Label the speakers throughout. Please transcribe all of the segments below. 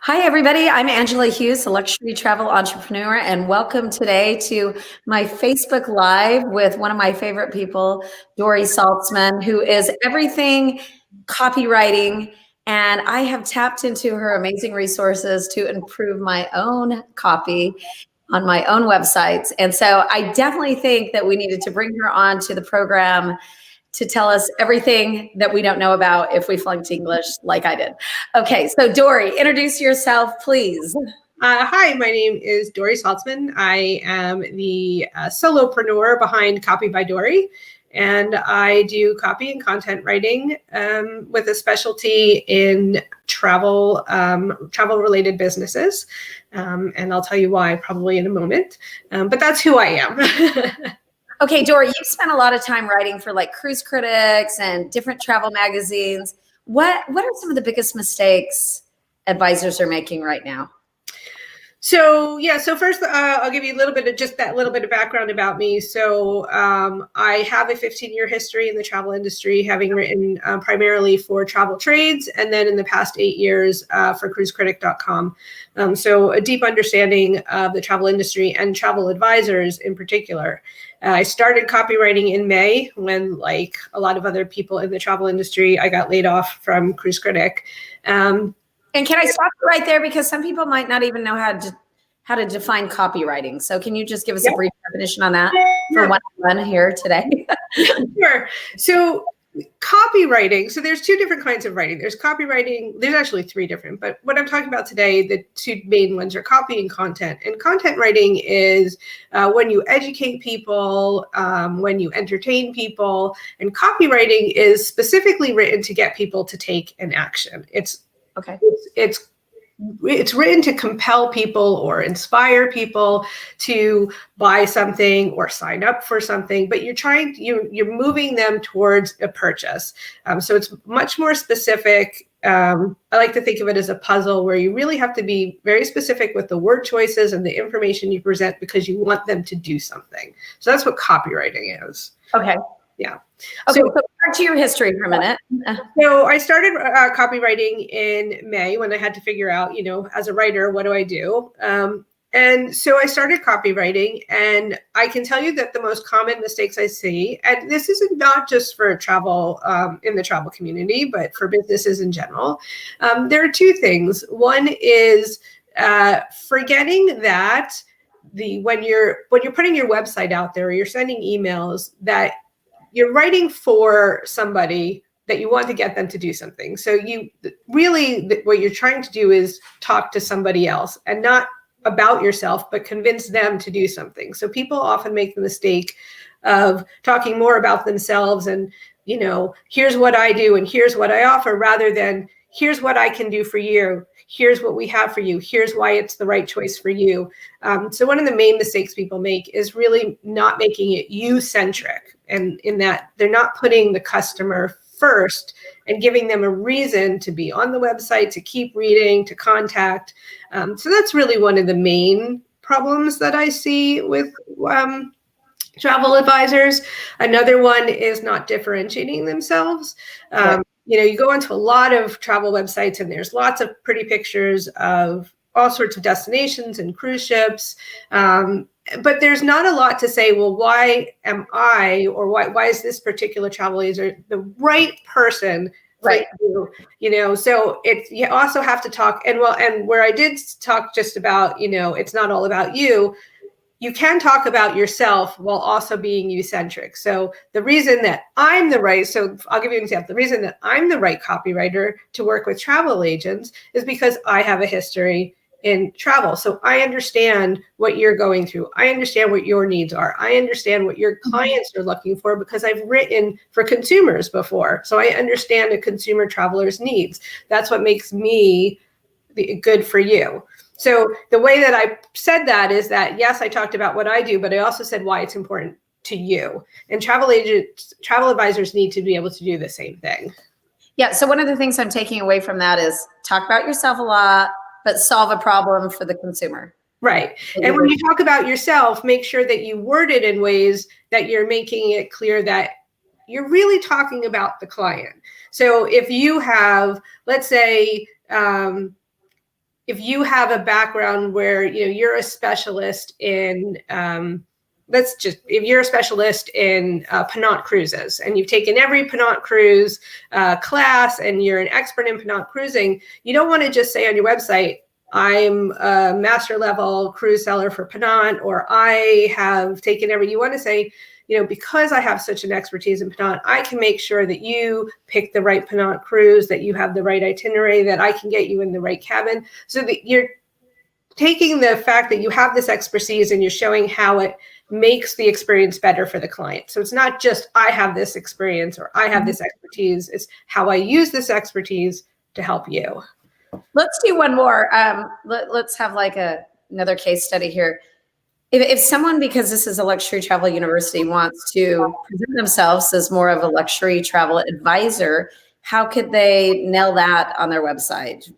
Speaker 1: Hi, everybody. I'm Angela Hughes, a luxury travel entrepreneur, and welcome today to my Facebook Live with one of my favorite people, Dori Saltzman, who is everything copywriting. And I have tapped into her amazing resources to improve my own copy on my own websites. And so I definitely think that we needed to bring her on to the program to tell us everything that we don't know about if we flunked English like I did. Okay, so Dori, introduce yourself, please.
Speaker 2: Hi, my name is Dori Saltzman. I am the solopreneur behind Copy by Dori, and I do copy and content writing with a specialty in travel-related businesses. And I'll tell you why probably in a moment, but that's who I am.
Speaker 1: Okay, Dori, you've spent a lot of time writing for like cruise critics and different travel magazines. What are some of the biggest mistakes advisors are making right now?
Speaker 2: So first I'll give you a little bit of background about me. So I have a 15-year history in the travel industry, having written primarily for Travel Trades, and then in the past 8 years for cruisecritic.com. So a deep understanding of the travel industry and travel advisors in particular. I started copywriting in May when, like a lot of other people in the travel industry, I got laid off from Cruise Critic.
Speaker 1: And can I stop you right there, because some people might not even know how to define copywriting. So can you just give us a brief definition on that for one here today?
Speaker 2: Sure. So copywriting, so there's two different kinds of writing. There's copywriting, there's actually three different, but what I'm talking about today, the two main ones are copy and content. And content writing is when you educate people, when you entertain people, and copywriting is specifically written to get people to take an action.
Speaker 1: Okay.
Speaker 2: It's written to compel people or inspire people to buy something or sign up for something, but you're moving them towards a purchase. So it's much more specific. I like to think of it as a puzzle where you really have to be very specific with the word choices and the information you present because you want them to do something. So that's what copywriting is.
Speaker 1: Okay.
Speaker 2: Yeah.
Speaker 1: Okay, so back to your history for a minute.
Speaker 2: So I started copywriting in May when I had to figure out, as a writer, what do I do? And so I started copywriting, and I can tell you that the most common mistakes I see, and this is not just for travel in the travel community, but for businesses in general, there are two things. One is forgetting that when you're putting your website out there or you're sending emails, that you're writing for somebody that you want to get them to do something. So what you're trying to do is talk to somebody else and not about yourself, but convince them to do something. So people often make the mistake of talking more about themselves and, here's what I do and here's what I offer, rather than here's what I can do for you. Here's what we have for you. Here's why it's the right choice for you. So one of the main mistakes people make is really not making it you-centric, and in that they're not putting the customer first and giving them a reason to be on the website, to keep reading, to contact. So that's really one of the main problems that I see with travel advisors. Another one is not differentiating themselves. You go onto a lot of travel websites and there's lots of pretty pictures of all sorts of destinations and cruise ships. But there's not a lot to say, well, why am I, or why is this particular travel agent the right person for you? So you also have to talk, and where I did talk just about, it's not all about you. You can talk about yourself while also being you-centric. So the reason that I'll give you an example. The reason that I'm the right copywriter to work with travel agents is because I have a history in travel. So I understand what you're going through. I understand what your needs are. I understand what your clients are looking for because I've written for consumers before. So I understand a consumer traveler's needs. That's what makes me good for you. So the way that I said that is that, yes, I talked about what I do, but I also said why it's important to you. And travel advisors need to be able to do the same thing.
Speaker 1: Yeah. So one of the things I'm taking away from that is talk about yourself a lot, but solve a problem for the consumer.
Speaker 2: Right. And when you talk about yourself, make sure that you word it in ways that you're making it clear that you're really talking about the client. So if you have, let's say, if you have a background where, you're a specialist in, if you're a specialist in Pinot cruises, and you've taken every Pinot cruise class, and you're an expert in Pinot cruising, you don't want to just say on your website, I'm a master level cruise seller for Pinot, or I have taken you want to say, because I have such an expertise in Pinot, I can make sure that you pick the right Pinot cruise, that you have the right itinerary, that I can get you in the right cabin. So that you're taking the fact that you have this expertise and you're showing how it makes the experience better for the client. So it's not just, I have this experience or I have this expertise. It's how I use this expertise to help you.
Speaker 1: Let's do one more. Let's have like another case study here. If someone, because this is a luxury travel university, wants to present themselves as more of a luxury travel advisor, how could they nail that on their website?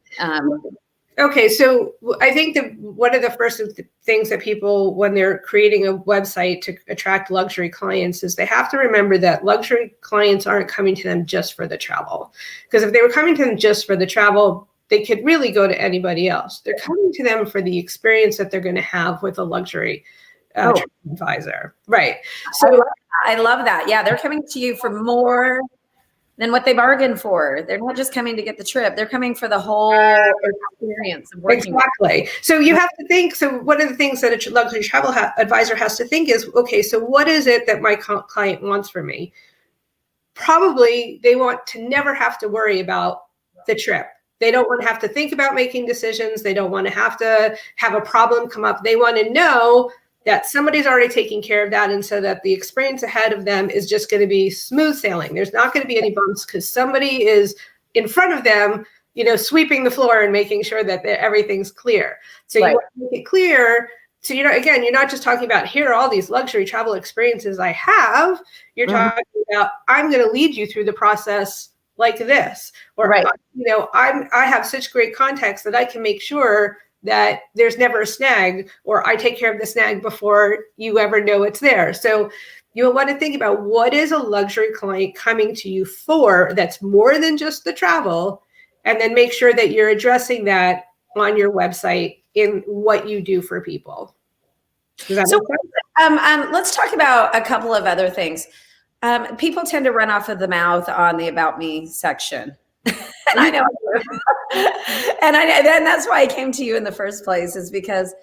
Speaker 2: Okay, so I think that one of the first things that people, when they're creating a website to attract luxury clients, is they have to remember that luxury clients aren't coming to them just for the travel. Because if they were coming to them just for the travel, they could really go to anybody else. They're coming to them for the experience that they're going to have with a luxury travel advisor. Right.
Speaker 1: So I love that. Yeah, they're coming to you for more than what they bargained for. They're not just coming to get the trip. They're coming for the whole experience of working.
Speaker 2: Exactly. So you have to think, so one of the things that a luxury travel advisor has to think is, okay, so what is it that my client wants from me? Probably they want to never have to worry about the trip. They don't want to have to think about making decisions. They don't want to have a problem come up. They want to know that somebody's already taking care of that, and so that the experience ahead of them is just going to be smooth sailing. There's not going to be any bumps because somebody is in front of them, sweeping the floor and making sure that everything's clear. So you want to make it clear. So you're not just talking about, here are all these luxury travel experiences I have. You're talking about, I'm going to lead you through the process like this, or I have such great context that I can make sure that there's never a snag, or I take care of the snag before you ever know it's there. So you'll want to think about, what is a luxury client coming to you for that's more than just the travel, and then make sure that you're addressing that on your website in what you do for people. Does that make sense?
Speaker 1: Let's talk about a couple of other things. People tend to run off of the mouth on the About Me section. And I know, and that's why I came to you in the first place, is because,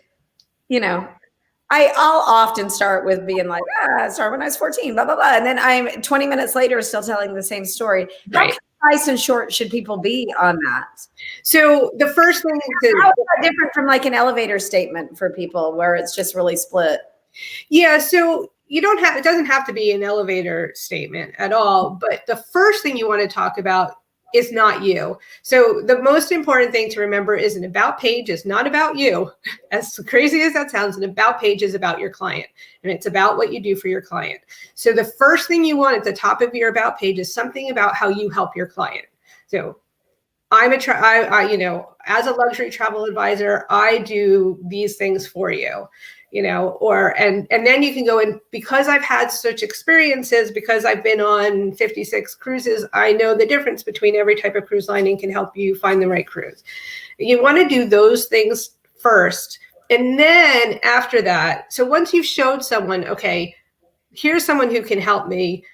Speaker 1: I'll often start with being like, start when I was 14, blah, blah, blah. And then I'm 20 minutes later still telling the same story. How concise and short should people be on that?
Speaker 2: So the first thing
Speaker 1: how is that different from like an elevator statement for people where it's just really split?
Speaker 2: Yeah, so it doesn't have to be an elevator statement at all, but the first thing you want to talk about is not you. So the most important thing to remember is an about page is not about you. As crazy as that sounds, an about page is about your client, and it's about what you do for your client. So the first thing you want at the top of your about page is something about how you help your client. So as a luxury travel advisor, I do these things for you. And then you can go in, because I've had such experiences, because I've been on 56 cruises, I know the difference between every type of cruise line and can help you find the right cruise. You want to do those things first. And then after that, so once you've showed someone, okay, here's someone who can help me.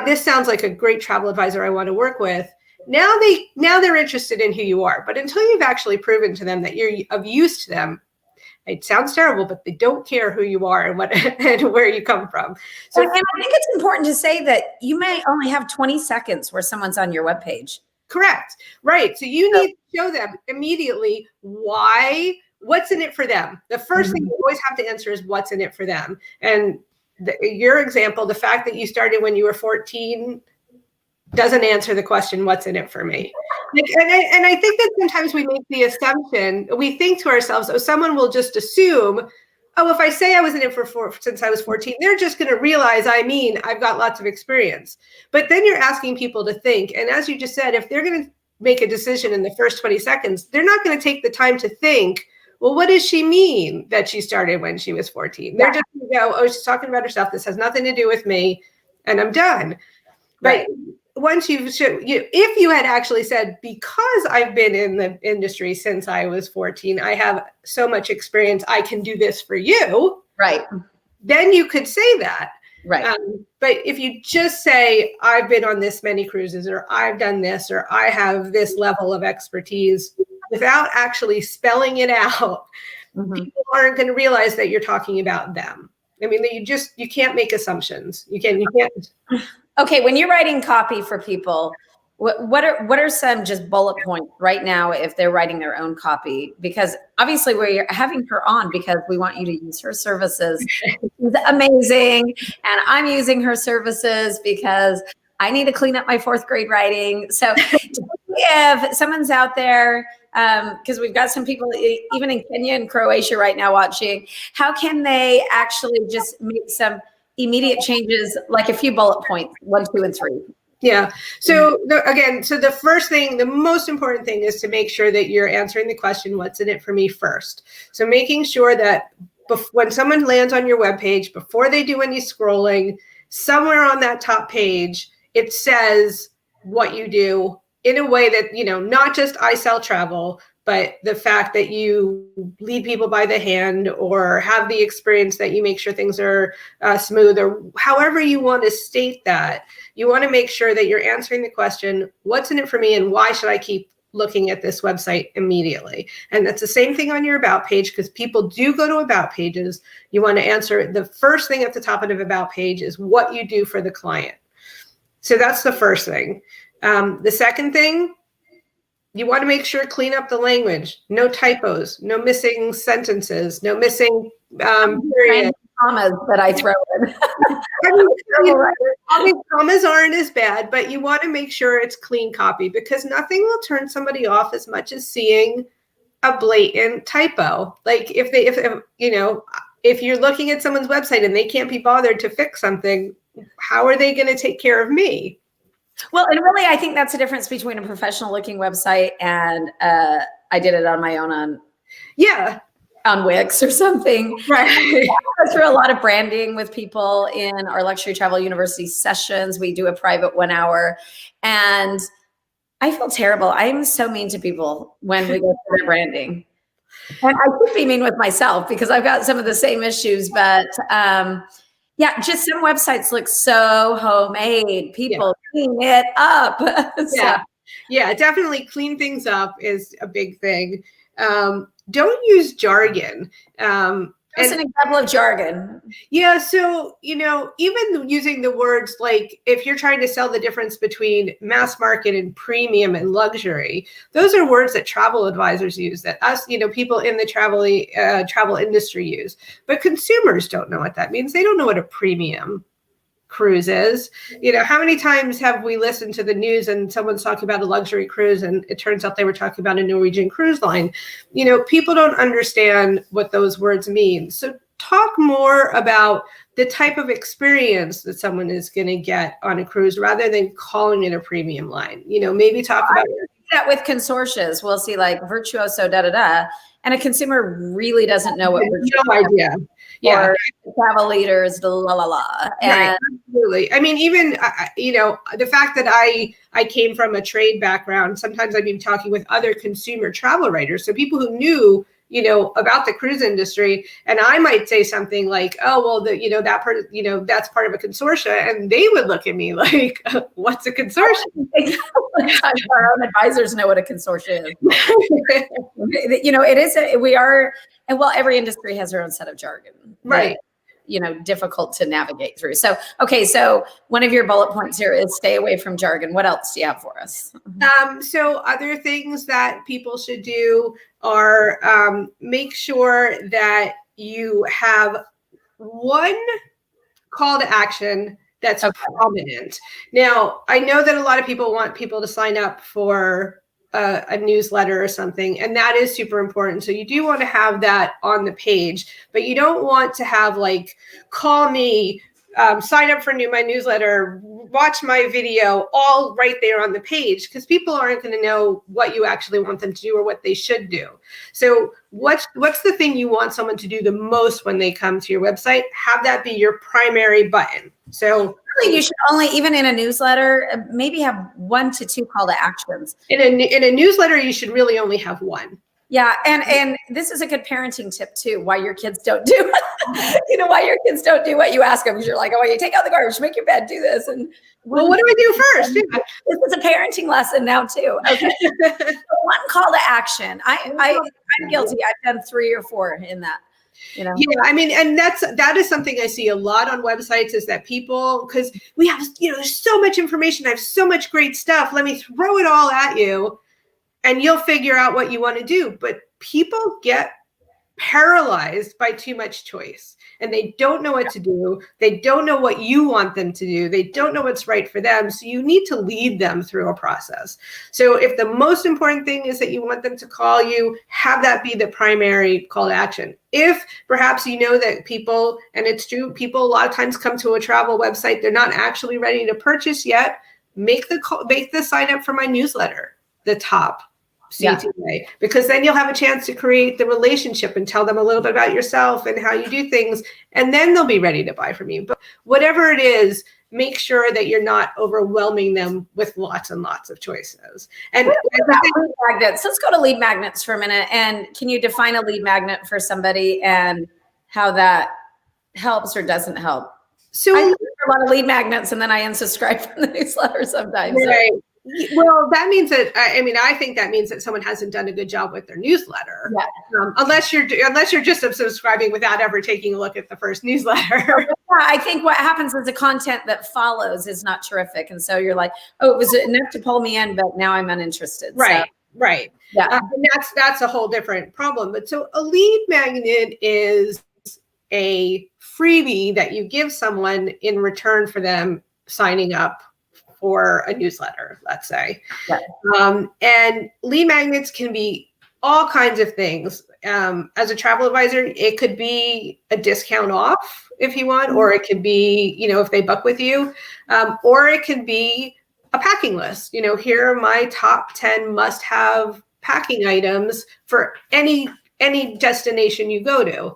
Speaker 2: This sounds like a great travel advisor I want to work with. Now they're interested in who you are. But until you've actually proven to them that you're of use to them, it sounds terrible, but they don't care who you are and and where you come from. So,
Speaker 1: and I think it's important to say that you may only have 20 seconds where someone's on your webpage.
Speaker 2: Correct. Right. So you need to show them immediately what's in it for them. The first thing you always have to answer is what's in it for them. And your example, the fact that you started when you were 14 doesn't answer the question, what's in it for me? And I think that sometimes we make the assumption, we think to ourselves, someone will just assume, if I say I was in it since I was 14, they're just going to realize, I've got lots of experience. But then you're asking people to think. And as you just said, if they're going to make a decision in the first 20 seconds, they're not going to take the time to think, well, what does she mean that she started when she was 14? They're just going to go, she's talking about herself. This has nothing to do with me. And I'm done. Right. once if you had actually said, because I've been in the industry since I was 14, I have so much experience, I can do this for you.
Speaker 1: Right.
Speaker 2: Then you could say that.
Speaker 1: Right.
Speaker 2: But if you just say, I've been on this many cruises, or I've done this, or I have this level of expertise, without actually spelling it out, people aren't going to realize that you're talking about them. I mean, you can't make assumptions. You can't.
Speaker 1: Okay, when you're writing copy for people, what are some just bullet points right now if they're writing their own copy? Because obviously we're having her on because we want you to use her services. She's amazing, and I'm using her services because I need to clean up my fourth grade writing. So if someone's out there, because we've got some people even in Kenya and Croatia right now watching, how can they actually just make some immediate changes, like a few bullet points, 1, 2, and 3?
Speaker 2: Yeah. So the first thing, the most important thing is to make sure that you're answering the question, what's in it for me first? So making sure that when someone lands on your webpage, before they do any scrolling, somewhere on that top page, it says what you do in a way that, not just I sell travel, but the fact that you lead people by the hand, or have the experience that you make sure things are smooth, or however you want to state that. You want to make sure that you're answering the question, what's in it for me, and why should I keep looking at this website immediately? And that's the same thing on your about page, because people do go to about pages. You want to answer the first thing at the top of the about page is what you do for the client. So that's the first thing. The second thing, you want to make sure clean up the language. No typos, no missing sentences, no missing periods.
Speaker 1: Commas that I throw in.
Speaker 2: All these commas aren't as bad, but you want to make sure it's clean copy, because nothing will turn somebody off as much as seeing a blatant typo. Like if you're looking at someone's website and they can't be bothered to fix something, how are they going to take care of me?
Speaker 1: Well, and really, I think that's the difference between a professional looking website and I did it on my own on Wix or something.
Speaker 2: Right.
Speaker 1: I go through a lot of branding with people in our Luxury Travel University sessions. We do a private 1 hour, and I feel terrible. I am so mean to people when we go through their branding. And I could be mean with myself because I've got some of the same issues, but just some websites look so homemade. People clean it up.
Speaker 2: Yeah, definitely clean things up is a big thing. Don't use jargon.
Speaker 1: Just an example of jargon.
Speaker 2: Yeah, so, even using the words, like if you're trying to sell the difference between mass market and premium and luxury, those are words that travel advisors use, that us, people in the travel industry use. But consumers don't know what that means. They don't know what a premium cruise is. How many times have we listened to the news and someone's talking about a luxury cruise and it turns out they were talking about a Norwegian cruise line? People don't understand what those words mean. So talk more about the type of experience that someone is going to get on a cruise rather than calling it a premium line. Maybe talk about
Speaker 1: that with consortias. We'll see like Virtuoso, and a consumer really doesn't know what
Speaker 2: no idea. Yeah,
Speaker 1: or travel leaders,
Speaker 2: And absolutely. I mean, even the fact that I came from a trade background, sometimes I'd be talking with other consumer travel writers, so people who knew about the cruise industry, and I might say something like, "Oh, well, that part, that's part of a consortia," and they would look at me like, "What's a consortia?"
Speaker 1: Our own advisors know what a consortia is. It is. We are, and every industry has their own set of jargon,
Speaker 2: right?
Speaker 1: Difficult to navigate through. So, okay. So one of your bullet points here is stay away from jargon. What else do you have for us?
Speaker 2: So other things that people should do are make sure that you have one call to action that's prominent. Now, I know that a lot of people want people to sign up for a newsletter or something, and that is super important. So you do want to have that on the page, but you don't want to have like, call me sign up for my newsletter, watch my video, all right there on the page, because people aren't going to know what you actually want them to do or what they should do. So what's the thing you want someone to do the most when they come to your website? Have that be your primary button. So
Speaker 1: really, you should only, even in a newsletter, maybe have 1 to 2 call to actions.
Speaker 2: In a newsletter, you should really only have 1.
Speaker 1: Yeah, and this is a good parenting tip too. Why your kids don't do, why your kids don't do what you ask them, because you're like, oh, you take out the garbage, make your bed, do this, and
Speaker 2: well, what do I do first?
Speaker 1: Yeah. This is a parenting lesson now too. Okay, so 1 call to action. I'm guilty. I've done 3 or 4 in that.
Speaker 2: Yeah, I mean, and that is something I see a lot on websites, is that people, because we have, there's so much information, I have so much great stuff, let me throw it all at you, and you'll figure out what you want to do. But people get paralyzed by too much choice, and they don't know what to do. They don't know what you want them to do. They don't know what's right for them. So you need to lead them through a process. So if the most important thing is that you want them to call you, have that be the primary call to action. If perhaps you know that people, and it's true, people a lot of times come to a travel website, they're not actually ready to purchase yet, make the sign up for my newsletter the top CTA, because then you'll have a chance to create the relationship and tell them a little bit about yourself and how you do things, and then they'll be ready to buy from you. But whatever it is, make sure that you're not overwhelming them with lots and lots of choices. And
Speaker 1: lead magnets. Let's go to lead magnets for a minute. And can you define a lead magnet for somebody and how that helps or doesn't help?
Speaker 2: So
Speaker 1: I do a lot of lead magnets, and then I unsubscribe from the newsletter sometimes.
Speaker 2: Right. So. Well, that means that, I think that means that someone hasn't done a good job with their newsletter.
Speaker 1: Yeah.
Speaker 2: Unless you're just subscribing without ever taking a look at the first newsletter.
Speaker 1: Yeah, I think what happens is the content that follows is not terrific. And so you're like, oh, it was enough to pull me in, but now I'm uninterested.
Speaker 2: Right.
Speaker 1: So.
Speaker 2: Right.
Speaker 1: Yeah.
Speaker 2: And that's a whole different problem. But so a lead magnet is a freebie that you give someone in return for them signing up for a newsletter, let's say.
Speaker 1: Right.
Speaker 2: And lead magnets can be all kinds of things. As a travel advisor, it could be a discount off if you want, or it could be, if they book with you, or it could be a packing list. Here are my top 10 must-have packing items for any destination you go to,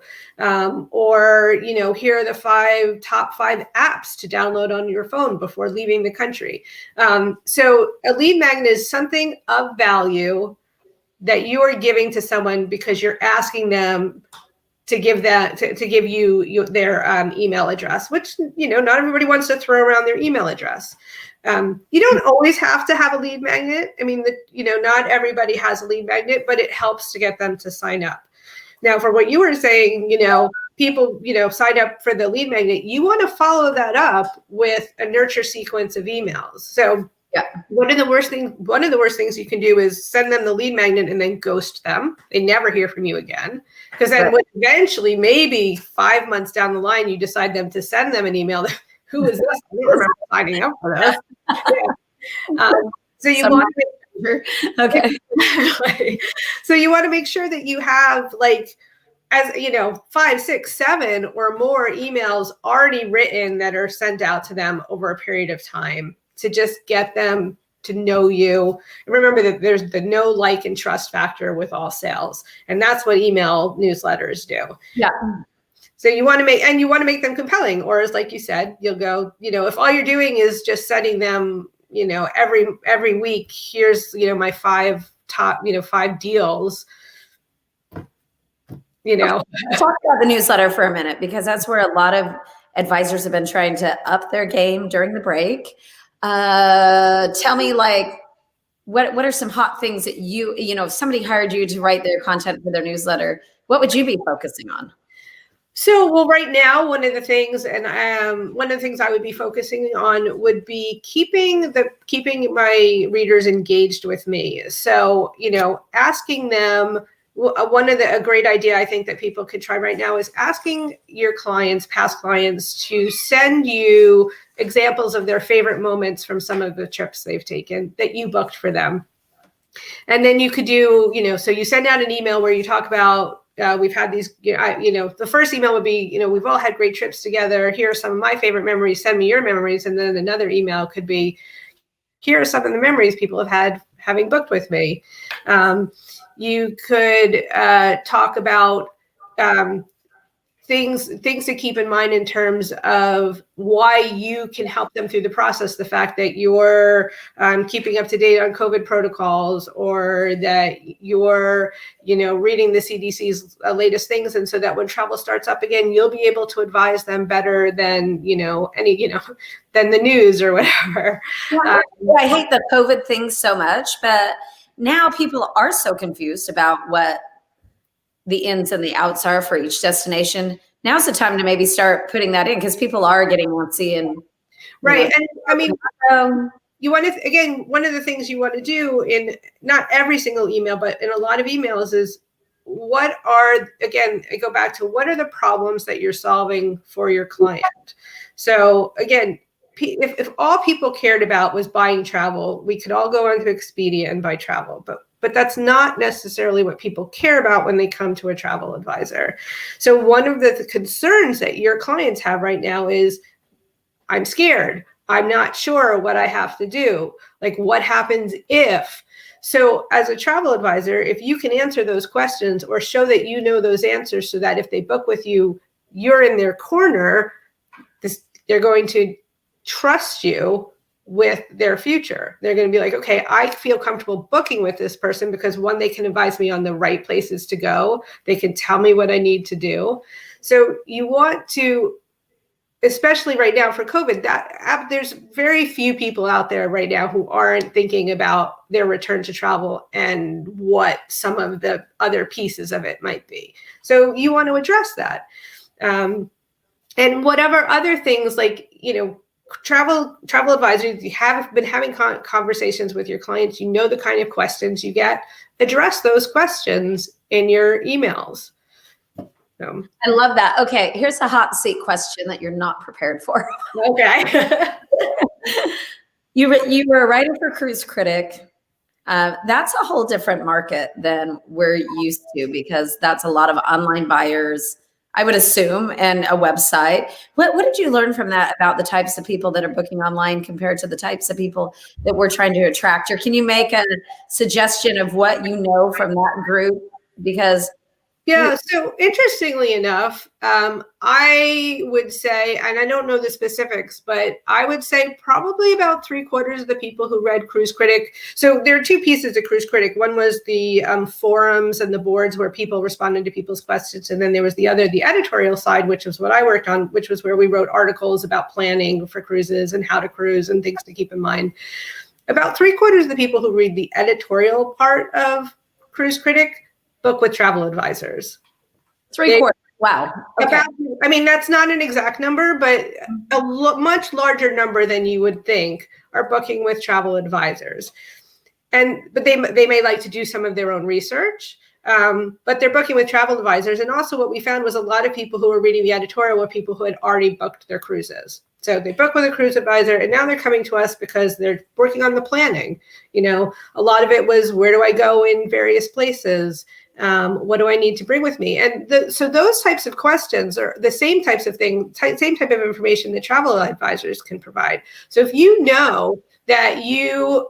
Speaker 2: or here are the top 5 apps to download on your phone before leaving the country. So a lead magnet is something of value that you are giving to someone because you're asking them to give you their email address, which not everybody wants to throw around their email address. You don't always have to have a lead magnet. I mean, not everybody has a lead magnet, but it helps to get them to sign up. Now, for what you were saying, people, sign up for the lead magnet. You want to follow that up with a nurture sequence of emails. So one of the worst things you can do is send them the lead magnet and then ghost them. They never hear from you again. Because then eventually, maybe 5 months down the line, you decide to send them an email. Who is this? I don't remember signing up for this. So you want so you want to make sure that you have 5, 6, 7 or more emails already written that are sent out to them over a period of time to just get them to know you. And remember that there's the know, like, and trust factor with all sales. And that's what email newsletters do.
Speaker 1: Yeah.
Speaker 2: So you want to make them compelling, or as like you said, you'll go, if all you're doing is just sending them, every week, here's, my 5 top, 5 deals,
Speaker 1: Talk about the newsletter for a minute, because that's where a lot of advisors have been trying to up their game during the break. Tell me, what are some hot things that if somebody hired you to write their content for their newsletter, what would you be focusing on?
Speaker 2: So, well, right now, one of the things I would be focusing on would be keeping my readers engaged with me. So, asking them. A great idea I think that people could try right now is asking your past clients, to send you examples of their favorite moments from some of the trips they've taken that you booked for them. And then you could do, so you send out an email where you talk about we've had these, the first email would be, we've all had great trips together. Here are some of my favorite memories. Send me your memories. And then another email could be, here are some of the memories people have had having booked with me. You could talk about things to keep in mind in terms of why you can help them through the process. The fact that you're keeping up to date on COVID protocols, or that you're, reading the CDC's latest things. And so that when travel starts up again, you'll be able to advise them better than, than the news or whatever.
Speaker 1: I hate the COVID thing so much, but now people are so confused about what the ins and the outs are for each destination. Now's the time to maybe start putting that in, because people are getting antsy and
Speaker 2: right. And I mean, you want to, again, one of the things you want to do in not every single email, but in a lot of emails is again, I go back to what are the problems that you're solving for your client? So again, if all people cared about was buying travel, we could all go onto Expedia and buy travel, but that's not necessarily what people care about when they come to a travel advisor. So one of the concerns that your clients have right now is, I'm scared. I'm not sure what I have to do. Like, what happens if? So as a travel advisor, if you can answer those questions or show that you know those answers, so that if they book with you, you're in their corner, they're going to trust you with their future. They're going to be like, okay, I feel comfortable booking with this person because, one, they can advise me on the right places to go. They can tell me what I need to do. So you want to, especially right now for COVID, there's very few people out there right now who aren't thinking about their return to travel and what some of the other pieces of it might be. So you want to address that. And whatever other things, like, travel advisors, you have been having conversations with your clients, the kind of questions you get, address those questions in your emails. So.
Speaker 1: I love that. Okay, here's a hot seat question that you're not prepared for.
Speaker 2: Okay.
Speaker 1: You were a writer for Cruise Critic. That's a whole different market than we're used to, because that's a lot of online buyers, I would assume, and a website. What did you learn from that about the types of people that are booking online compared to the types of people that we're trying to attract? Or can you make a suggestion of what you know from that group? Because
Speaker 2: yeah, so interestingly enough, I would say, and I don't know the specifics, but I would say probably about 3/4 of the people who read Cruise Critic. So there are two pieces of Cruise Critic. One was the forums and the boards where people responded to people's questions. And then there was the editorial side, which was what I worked on, which was where we wrote articles about planning for cruises and how to cruise and things to keep in mind. About 3/4 of the people who read the editorial part of Cruise Critic book with travel advisors.
Speaker 1: 3/4. Wow. Okay.
Speaker 2: That's not an exact number, but a much larger number than you would think are booking with travel advisors. But they may like to do some of their own research, but they're booking with travel advisors. And also what we found was a lot of people who were reading the editorial were people who had already booked their cruises. So they book with a cruise advisor, and now they're coming to us because they're working on the planning. A lot of it was, where do I go in various places? What do I need to bring with me? And so those types of questions are the same types of things, same type of information that travel advisors can provide. So if you know that you,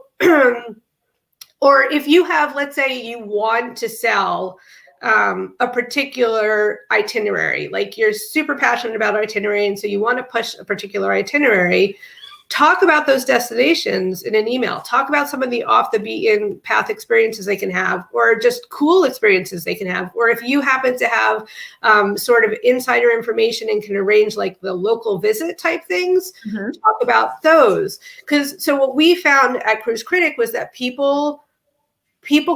Speaker 2: or if you have, let's say you want to sell a particular itinerary, like you're super passionate about itinerary, and so you want to push a particular itinerary, talk about those destinations in an email. Talk about some of the off the beaten path experiences they can have, or just cool experiences they can have. Or if you happen to have sort of insider information and can arrange like the local visit type things, talk about those. So what we found at Cruise Critic was that people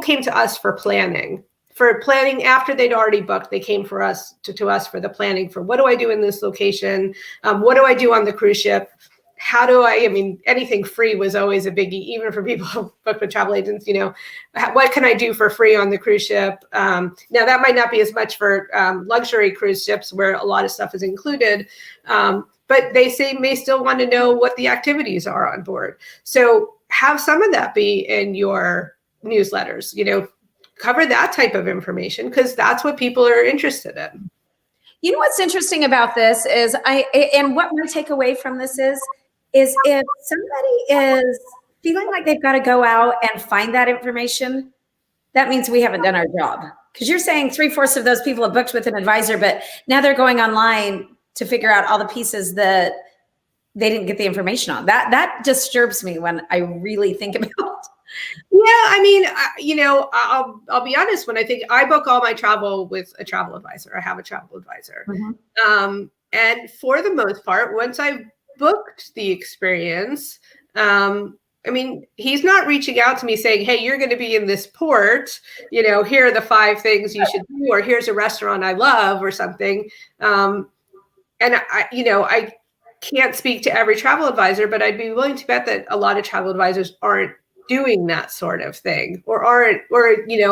Speaker 2: came to us for planning. For planning after they'd already booked, they came to us for the planning for, what do I do in this location? What do I do on the cruise ship? How do anything free was always a biggie, even for people who book with travel agents. What can I do for free on the cruise ship? Now that might not be as much for luxury cruise ships where a lot of stuff is included, but they may still want to know what the activities are on board. So have some of that be in your newsletters. cover that type of information because that's what people are interested in.
Speaker 1: You know what's interesting about this is and what my takeaway from this is if somebody is feeling like they've got to go out and find that information, that means we haven't done our job. Because you're saying 3/4 of those people have booked with an advisor, but now they're going online to figure out all the pieces that they didn't get the information on. That disturbs me when I really think about it.
Speaker 2: Yeah, I mean, I'll be honest. When I book all my travel with a travel advisor, I have a travel advisor, and for the most part, once I've booked the experience, I mean, he's not reaching out to me saying, "Hey, you're going to be in this port. Here are the 5 things you should do," or "Here's a restaurant I love," or something. And I can't speak to every travel advisor, but I'd be willing to bet that a lot of travel advisors aren't doing that sort of thing, or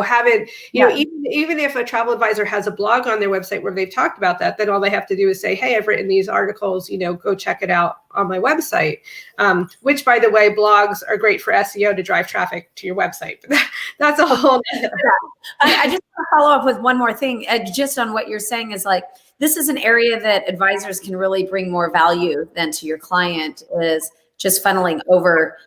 Speaker 2: haven't, even if a travel advisor has a blog on their website where they've talked about that, then all they have to do is say, "Hey, I've written these articles, go check it out on my website." Which, by the way, blogs are great for SEO to drive traffic to your website. That's a whole
Speaker 1: I just want to follow up with one more thing, just on what you're saying is like, this is an area that advisors can really bring more value than to your client, is just funneling over.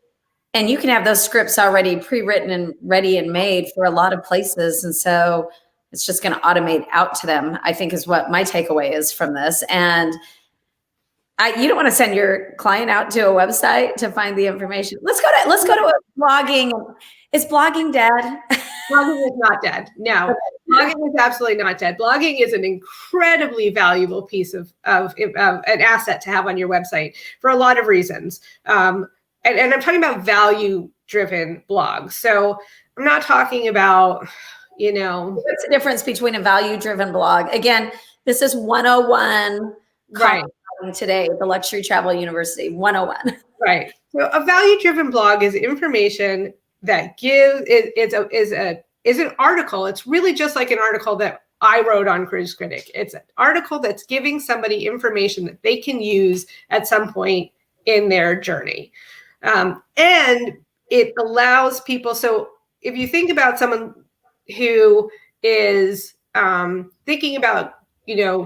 Speaker 1: And you can have those scripts already pre-written and ready and made for a lot of places. And so it's just going to automate out to them, I think, is what my takeaway is from this. And you don't want to send your client out to a website to find the information. Let's go to blogging. Is blogging dead?
Speaker 2: Blogging is not dead. No, blogging is absolutely not dead. Blogging is an incredibly valuable piece of an asset to have on your website for a lot of reasons. And I'm talking about value-driven blogs. So I'm not talking about,
Speaker 1: What's the difference between a value-driven blog? Again, this is 101
Speaker 2: right
Speaker 1: today at the Luxury Travel University, 101.
Speaker 2: Right. So a value-driven blog is information that is an article. It's really just like an article that I wrote on Cruise Critic. It's an article that's giving somebody information that they can use at some point in their journey. And it allows people. So if you think about someone who is thinking about,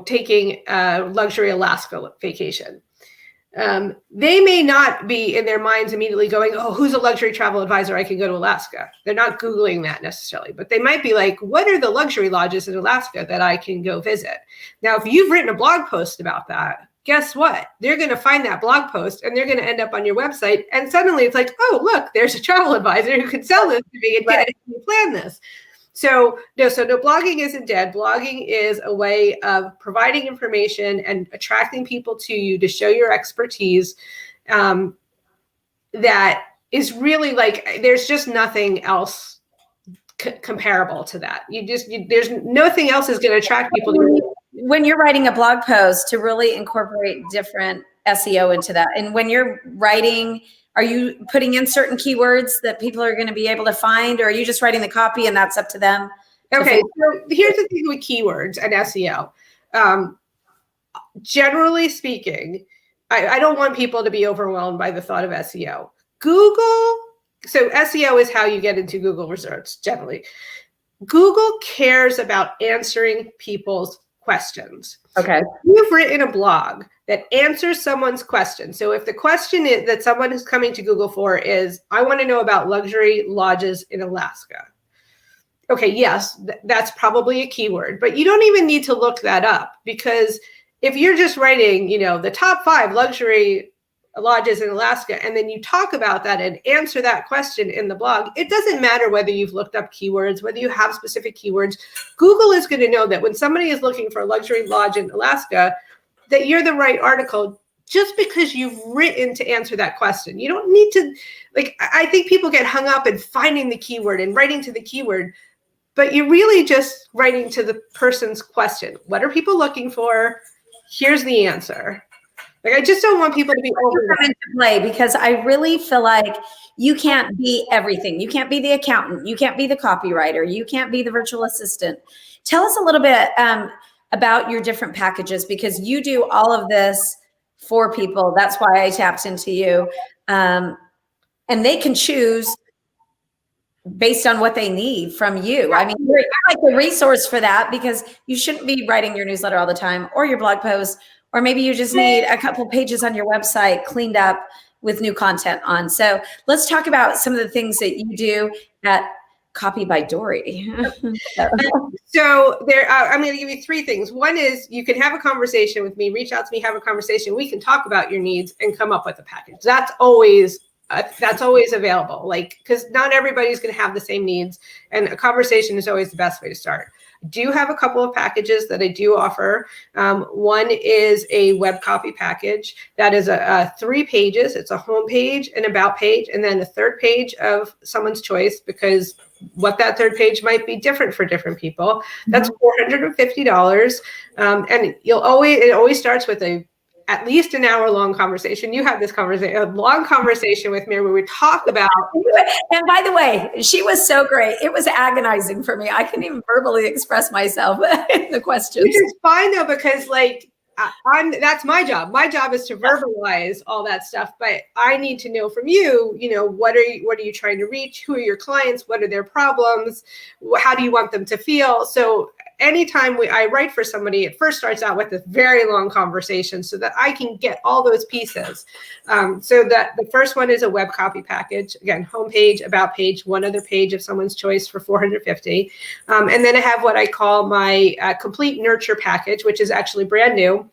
Speaker 2: taking a luxury Alaska vacation, they may not be in their minds immediately going, "Oh, who's a luxury travel advisor? I can go to Alaska." They're not Googling that necessarily, but they might be like, "What are the luxury lodges in Alaska that I can go visit?" Now, if you've written a blog post about that, guess what? They're going to find that blog post and they're going to end up on your website. And suddenly it's like, "Oh, look, there's a travel advisor who could sell this to me and get it and plan this." So no, blogging isn't dead. Blogging is a way of providing information and attracting people to you to show your expertise. That is really like, there's just nothing else comparable to that. There's nothing else is going to attract people to you.
Speaker 1: When you're writing a blog post, to really incorporate different SEO into that. And when you're writing, are you putting in certain keywords that people are going to be able to find, or are you just writing the copy and that's up to them?
Speaker 2: Okay, so here's the thing with keywords and SEO. Generally speaking, I don't want people to be overwhelmed by the thought of SEO. So SEO is how you get into Google results generally. Google cares about answering people's questions.
Speaker 1: Okay.
Speaker 2: You've written a blog that answers someone's question. So if the question is that someone is coming to Google for is, "I want to know about luxury lodges in Alaska." Okay, yes, that's probably a keyword, but you don't even need to look that up, because if you're just writing, the top 5 luxury lodges in Alaska, and then you talk about that and answer that question in the blog, it doesn't matter whether you've looked up keywords, whether you have specific keywords. Google is going to know that when somebody is looking for a luxury lodge in Alaska, that you're the right article just because you've written to answer that question. You don't need to, I think people get hung up in finding the keyword and writing to the keyword, but you're really just writing to the person's question. What are people looking for? Here's the answer. I just don't want people to be
Speaker 1: into play, because I really feel like you can't be everything. You can't be the accountant. You can't be the copywriter. You can't be the virtual assistant. Tell us a little bit about your different packages, because you do all of this for people. That's why I tapped into you. And they can choose based on what they need from you. I mean, you're like a resource for that, because you shouldn't be writing your newsletter all the time or your blog post, or maybe you just need a couple pages on your website cleaned up with new content on. So let's talk about some of the things that you do at Copy by Dori.
Speaker 2: So there, I'm going to give you three things. One is you can have a conversation with me, reach out to me, have a conversation. We can talk about your needs and come up with a package. That's always available. Like, because not everybody's going to have the same needs, and a conversation is always the best way to start. I do have a couple of packages that I do offer. One is a web copy package that is a 3 pages. It's a home page, an about page, and then a third page of someone's choice, because what that third page might be different for different people. That's $450. And it always starts with at least an hour-long conversation. You had this conversation, a long conversation with me where we talk about.
Speaker 1: And by the way, she was so great. It was agonizing for me. I couldn't even verbally express myself in the questions.
Speaker 2: Which is fine though, because like that's my job. My job is to verbalize all that stuff, but I need to know from you, what are you trying to reach? Who are your clients? What are their problems? How do you want them to feel? So anytime I write for somebody, it first starts out with a very long conversation so that I can get all those pieces. So that the first one is a web copy package. Again, homepage, about page, one other page of someone's choice for $450. And then I have what I call my complete nurture package, which is actually brand new.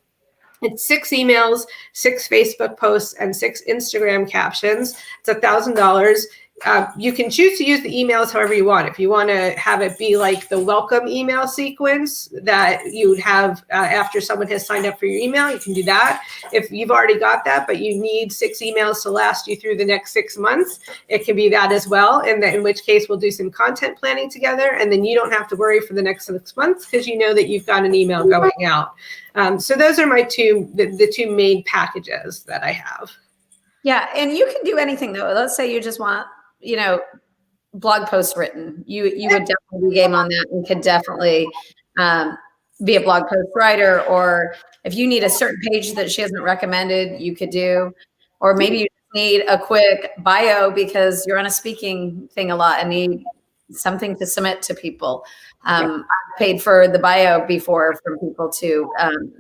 Speaker 2: It's 6 emails, 6 Facebook posts, and 6 Instagram captions. It's $1,000. You can choose to use the emails however you want. If you want to have it be like the welcome email sequence that you would have after someone has signed up for your email, you can do that. If you've already got that, but you need 6 emails to last you through the next 6 months, it can be that as well. And in which case we'll do some content planning together. And then you don't have to worry for the next 6 months because you know that you've got an email going out. So those are my the two main packages that I have.
Speaker 1: Yeah. And you can do anything though. Let's say you just want, blog posts written. You would definitely be game on that and could definitely be a blog post writer. Or if you need a certain page that she hasn't recommended, you could do. Or maybe you need a quick bio because you're on a speaking thing a lot and need something to submit to people. I've paid for the bio before for people to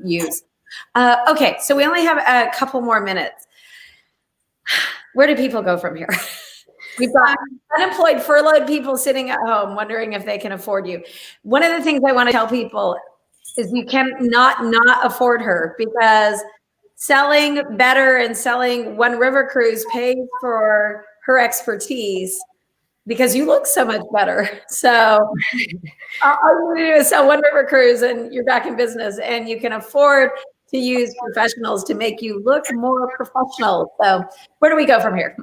Speaker 1: use. Okay, so we only have a couple more minutes. Where do people go from here? We've got unemployed, furloughed people sitting at home wondering if they can afford you. One of the things I want to tell people is you cannot not afford her, because selling better and selling One River Cruise pays for her expertise because you look so much better. So all you do is sell One River Cruise and you're back in business, and you can afford to use professionals to make you look more professional. So where do we go from here?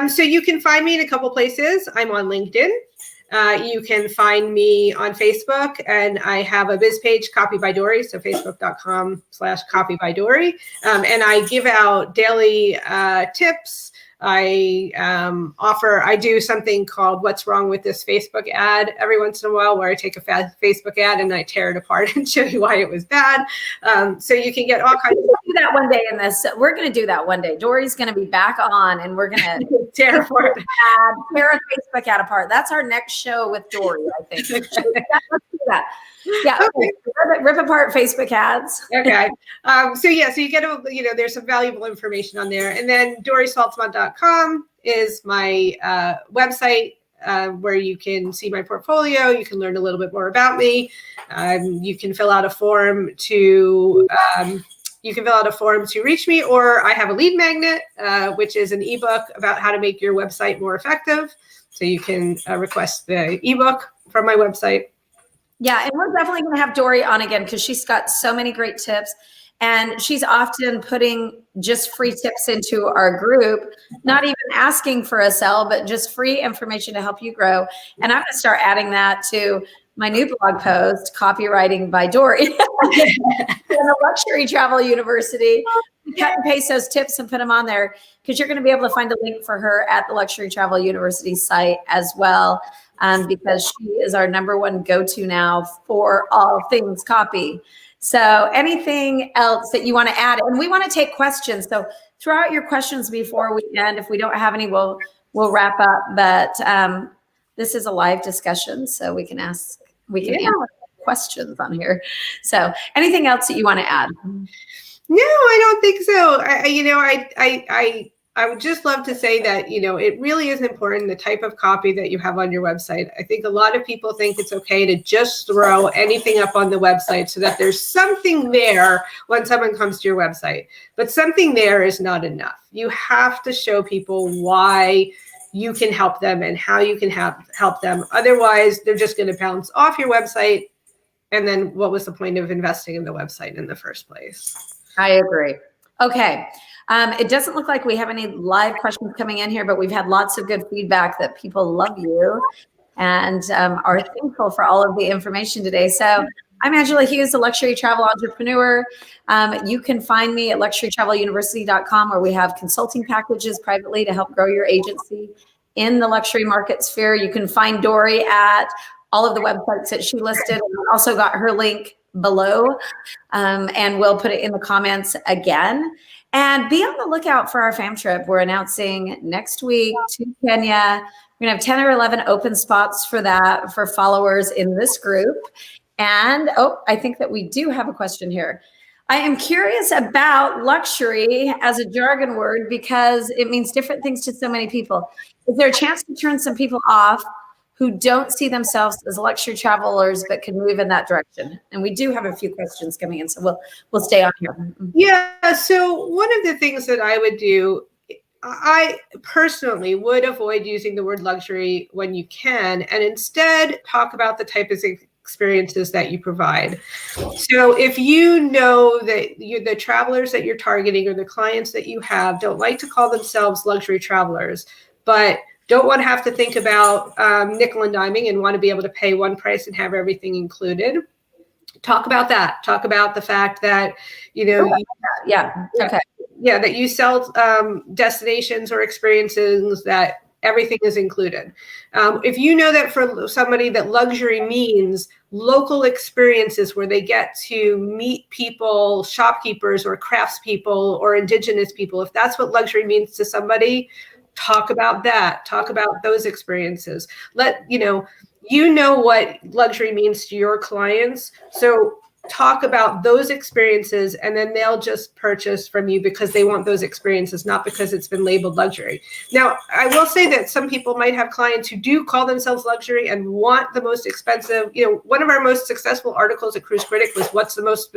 Speaker 2: So you can find me in a couple places. I'm on LinkedIn. You can find me on Facebook, and I have a biz page, Copy by Dori. So facebook.com/Copy by Dori. And I give out daily tips. I do something called What's Wrong with This Facebook Ad every once in a while, where I take a Facebook ad and I tear it apart and show you why it was bad. So you can get all kinds of.
Speaker 1: Do that one day in this. We're going to do that one day. Dori's going to be back on and we're going to
Speaker 2: tear a
Speaker 1: Facebook ad apart. That's our next show with Dori, I think. Let's do that. Yeah. Okay. Rip apart Facebook ads.
Speaker 2: Okay. So you get there's some valuable information on there. And then DoriSaltzman.com is my website where you can see my portfolio. You can learn a little bit more about me. You can fill out a form to reach me, or I have a lead magnet, which is an ebook about how to make your website more effective. So you can request the ebook from my website.
Speaker 1: Yeah, and we're definitely going to have Dori on again because she's got so many great tips, and she's often putting just free tips into our group, not even asking for a sell, but just free information to help you grow. And I'm going to start adding that to my new blog post, Copywriting by Dori, in the Luxury Travel University. Cut and paste those tips and put them on there, because you're going to be able to find a link for her at the Luxury Travel University site as well. Because she is our #1 go-to now for all things copy. So anything else that you want to add? And we want to take questions. So throw out your questions before we end. If we don't have any, we'll wrap up. But this is a live discussion, so we can answer questions on here. So anything else that you want to add?
Speaker 2: No, I don't think so. I would just love to say that, it really is important, the type of copy that you have on your website. I think a lot of people think it's okay to just throw anything up on the website so that there's something there when someone comes to your website. But something there is not enough. You have to show people why you can help them and how you can help them. Otherwise, they're just going to bounce off your website. And then what was the point of investing in the website in the first place?
Speaker 1: I agree. Okay. It doesn't look like we have any live questions coming in here, but we've had lots of good feedback that people love you and are thankful for all of the information today. So I'm Angela Hughes, a luxury travel entrepreneur. You can find me at luxurytraveluniversity.com, where we have consulting packages privately to help grow your agency in the luxury market sphere. You can find Dori at all of the websites that she listed. And we also got her link below, and we'll put it in the comments again. And be on the lookout for our fam trip. We're announcing next week to Kenya. We're gonna have 10 or 11 open spots for that, for followers in this group. And I think that we do have a question here. I am curious about luxury as a jargon word because it means different things to so many people. Is there a chance to turn some people off who don't see themselves as luxury travelers but can move in that direction? And we do have a few questions coming in, so we'll stay on here.
Speaker 2: Yeah, so one of the things that I would do, I personally would avoid using the word luxury when you can, and instead talk about the type of experiences that you provide. So if you know that the travelers that you're targeting or the clients that you have don't like to call themselves luxury travelers, but don't want to have to think about nickel and diming and want to be able to pay one price and have everything included, talk about that. Talk about the fact that, that you sell destinations or experiences that everything is included. If you know that for somebody that luxury means local experiences where they get to meet people, shopkeepers or craftspeople or indigenous people, if that's what luxury means to somebody, talk about that. Talk about those experiences. You know what luxury means to your clients. So talk about those experiences, and then they'll just purchase from you because they want those experiences, not because it's been labeled luxury. Now, I will say that some people might have clients who do call themselves luxury and want the most expensive. One of our most successful articles at Cruise Critic was what's the most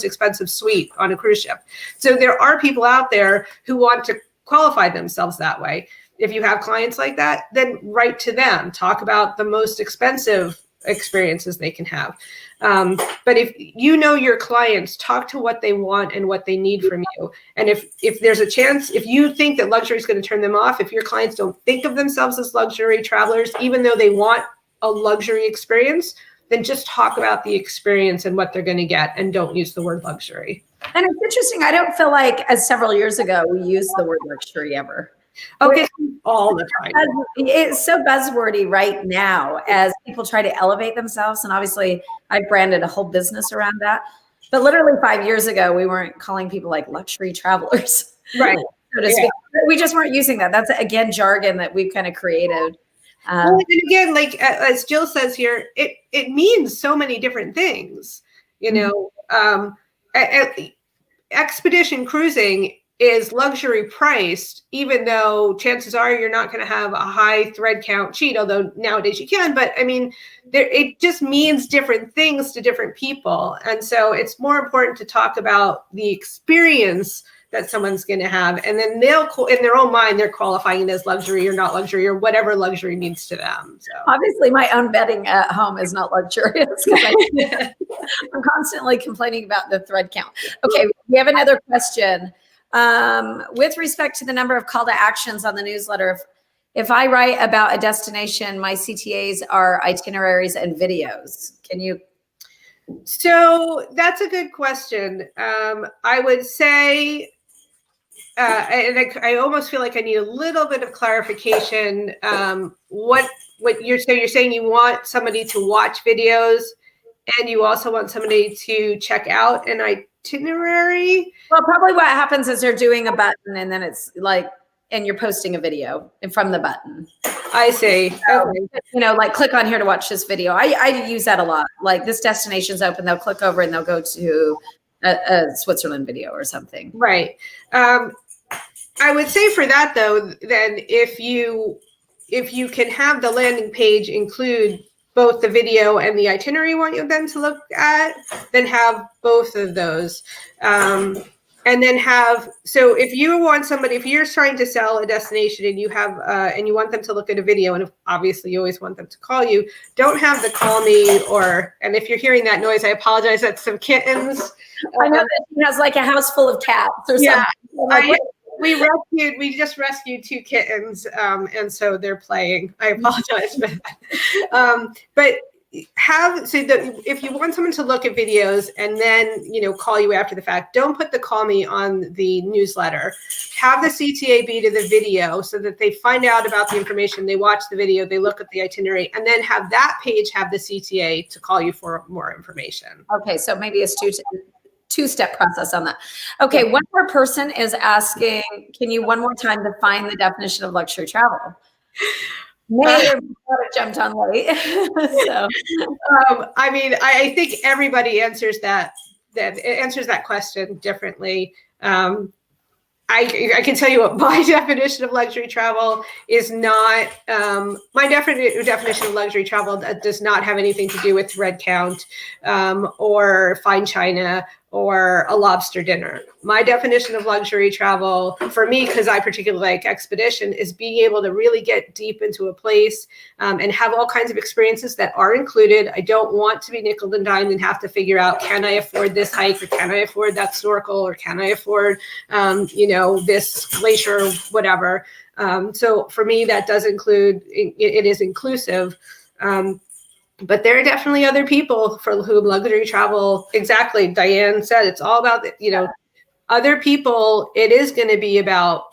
Speaker 2: expensive suite on a cruise ship. So there are people out there who want to qualify themselves that way. If you have clients like that, then write to them. Talk about the most expensive experiences they can have. But if you know your clients, talk to what they want and what they need from you. And if there's a chance, if you think that luxury is going to turn them off, if your clients don't think of themselves as luxury travelers, even though they want a luxury experience, then just talk about the experience and what they're going to get, and don't use the word luxury.
Speaker 1: And it's interesting. I don't feel like, as several years ago, we used the word luxury ever.
Speaker 2: Okay, all the time.
Speaker 1: It's so buzzwordy right now as people try to elevate themselves. And obviously, I branded a whole business around that. But literally 5 years ago, we weren't calling people like luxury travelers.
Speaker 2: Right.
Speaker 1: So to speak. We just weren't using that. That's, again, jargon that we've kind of created.
Speaker 2: Well, and again, like as Jill says here, it means so many different things. Expedition cruising is luxury priced, even though chances are you're not going to have a high thread count sheet, although nowadays you can. But I mean, it just means different things to different people. And so it's more important to talk about the experience that someone's going to have. And then they'll, in their own mind, they're qualifying it as luxury or not luxury or whatever luxury means to them. So
Speaker 1: obviously my own bedding at home is not luxurious because I'm constantly complaining about the thread count. Okay, we have another question. With respect to the number of call to actions on the newsletter, if I write about a destination, my CTAs are itineraries and videos. Can you?
Speaker 2: So that's a good question. I would say, and I almost feel like I need a little bit of clarification. What you're saying you want somebody to watch videos, and you also want somebody to check out an itinerary?
Speaker 1: Well, probably what happens is they're doing a button and then it's like and you're posting a video from the button.
Speaker 2: I see.
Speaker 1: So, you know, like click on here to watch this video. I use that a lot. Like this destination's open, they'll click over and they'll go to a Switzerland video or something.
Speaker 2: Right. I would say for that though, then if you can have the landing page include both the video and the itinerary you want them to look at, then have both of those. And then so if you want somebody, if you're trying to sell a destination and you have, and you want them to look at a video, and obviously you always want them to call you, don't have the call me and if you're hearing that noise, I apologize, that's some kittens.
Speaker 1: I know that she has like a house full of cats or something. Like,
Speaker 2: we just rescued 2 kittens, and so they're playing. I apologize for that. But if you want someone to look at videos and then, you know, call you after the fact, don't put the call me on the newsletter. Have the CTA be to the video so that they find out about the information, they watch the video, they look at the itinerary, and then have that page have the CTA to call you for more information.
Speaker 1: Okay, so maybe it's two-step process on that. Okay, one more person is asking, can you one more time define the definition of luxury travel? May or may not have jumped on late. So.
Speaker 2: I mean, I think everybody answers that question differently. I can tell you what my definition of luxury travel is not. My definition of luxury travel does not have anything to do with thread count or fine china or a lobster dinner. My definition of luxury travel, for me, because I particularly like expedition, is being able to really get deep into a place and have all kinds of experiences that are included. I don't want to be nickel and dimed and have to figure out, can I afford this hike, or can I afford that snorkel, or can I afford, this glacier, or whatever. So for me, that does include, it is inclusive. But there are definitely other people for whom luxury travel, exactly, Diane said, it's all about, other people. It is going to be about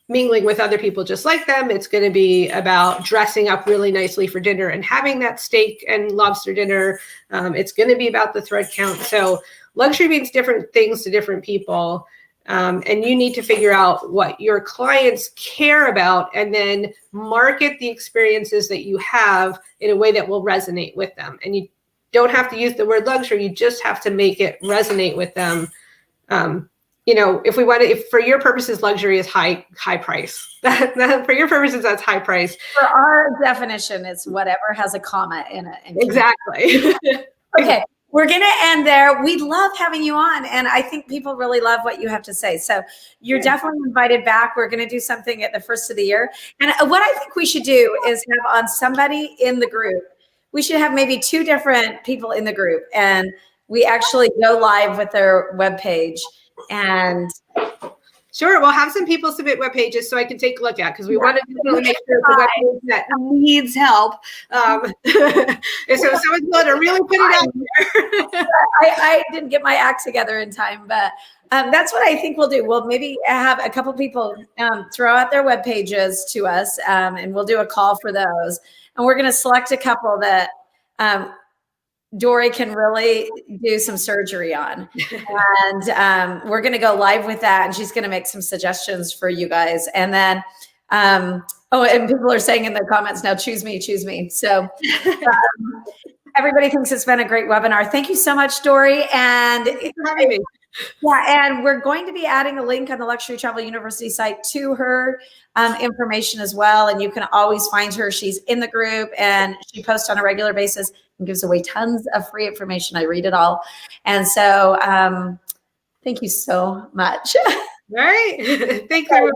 Speaker 2: mingling with other people just like them. It's going to be about dressing up really nicely for dinner and having that steak and lobster dinner. It's going to be about the thread count. So luxury means different things to different people. And you need to figure out what your clients care about and then market the experiences that you have in a way that will resonate with them. And you don't have to use the word luxury. You just have to make it resonate with them. If for your purposes, luxury is high price. For your purposes, that's high price.
Speaker 1: For our definition, it's whatever has a comma in it.
Speaker 2: Exactly.
Speaker 1: Okay. We're going to end there. We love having you on, and I think people really love what you have to say. So you're definitely invited back. We're going to do something at the first of the year. And what I think we should do is have on somebody in the group. We should have maybe 2 different people in the group, and we actually go live with their webpage. And
Speaker 2: sure, we'll have some people submit web pages so I can take a look at, because we want to make sure it's a web page that needs help. So someone's going to really put it out there.
Speaker 1: I didn't get my act together in time, but that's what I think we'll do. We'll maybe have a couple people throw out their web pages to us, and we'll do a call for those. And we're going to select a couple that Dori can really do some surgery on. And we're going to go live with that. And she's going to make some suggestions for you guys. And then, and people are saying in the comments now, choose me. So everybody thinks it's been a great webinar. Thank you so much, Dori. And
Speaker 2: thanks for having me.
Speaker 1: Yeah, and we're going to be adding a link on the Luxury Travel University site to her information as well. And you can always find her. She's in the group and she posts on a regular basis and gives away tons of free information. I read it all. And so thank you so much.
Speaker 2: All right. Thanks, everyone.